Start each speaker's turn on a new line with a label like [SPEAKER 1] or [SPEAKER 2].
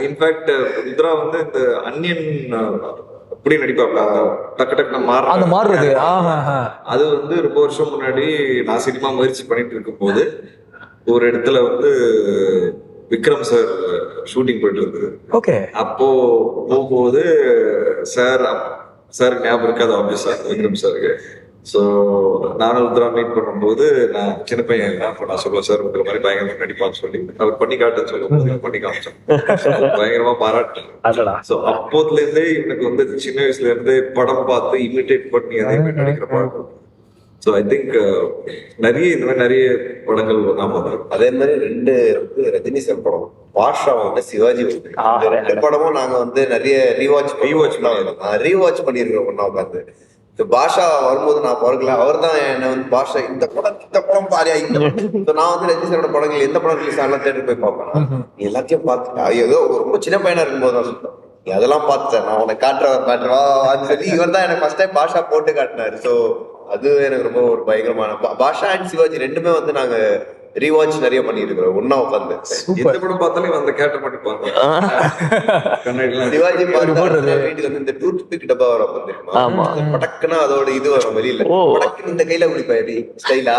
[SPEAKER 1] In fact Rudra வந்து இந்த அன்னியன் அப்படி நடிப்பாப்ல, டக்கு டக்குன்னு
[SPEAKER 2] அந்த மாறுறது
[SPEAKER 1] அது வந்து ரொம்ப வருஷம் முன்னாடி நான் சினிமா முயற்சி பண்ணிட்டு இருக்கும் போது ஒரு இடத்துல வந்து விக்ரம் சார் ஷூட்டிங் போயிட்டு இருந்தது.
[SPEAKER 2] ஓகே.
[SPEAKER 1] அப்போ போகும்போது சார் சார் ஞாபகம் இருக்காது ஆப்வியஸா விக்ரம் சாருக்கு. ஸோ நானும் ருத்ரா மீட் பண்ணும்போது நான் சின்ன பையன் இல்லை, அப்போ நான் சொல்லுவேன் சார் உங்களை மாதிரி பயங்கரமா நடிப்பான்னு சொல்லி அவர் பண்ணி காட்டுன்னு சொல்லும்போது பண்ணி காமிச்சோம். பயங்கரமா பாராட்டேன். ஸோ அப்போதுல இருந்தே எனக்கு வந்து சின்ன வயசுல இருந்தே படம் பார்த்து இமிட்டேட் பண்ணி அதே மாதிரி நடிக்கிற பழக்கம். ஸோ ஐ திங்க் நிறைய இந்த மாதிரி நிறைய படங்கள் நாம
[SPEAKER 3] அதே மாதிரி 2 வந்து ரஜினி சார் படம், பாஷா வந்து சிவாஜி வந்து 2 படமும் நாங்க வந்து நிறைய ரீவாட்ச் பண்ணிருக்கிறோம் ஒன்னா உட்காந்து. பாஷா வரும்போது நான் பிறக்கல, அவர் தான் என்ன வந்து பாஷா இந்த படம் பாரியா இந்த நான் வந்து ரஜினி சாரோட படங்கள் எந்த படம் ரிலீஸ் ஆகலாம் தேட்டர் போய் பார்ப்பேன். நீ எல்லாத்தையும் பார்த்துட்டா, ஏதோ ரொம்ப சின்ன பையனா இருக்கும்போது தான் சொல்லிட்டேன் நீ அதெல்லாம் பார்த்துட்டேன், நான் உனக்கு காட்டுறவா சொல்லி இவர் தான் எனக்கு ஃபர்ஸ்ட் டைம் பாஷா போட்டு காட்டினாரு. ஸோ அது எனக்கு ரொம்ப ஒரு பயங்கரமான பாஷா அண்ட் சிவாஜி 2மே வந்து நாங்க ரீவாட்ச் நிறைய பண்ணிருக்கிறோம் ஒன்னா உட்காந்து.
[SPEAKER 1] எந்த படம் பார்த்தாலும் அந்த கேரக்டர் மட்டும்
[SPEAKER 3] சிவாஜி வீட்டுக்கு வந்து இந்த டூத் பிக் டப்பா வரும் தெரியுமா, படக்குன்னா அதோட இது வரும் வெளியில, படக்குன்னு இந்த கையில குடிப்பாரு ஸ்டைலா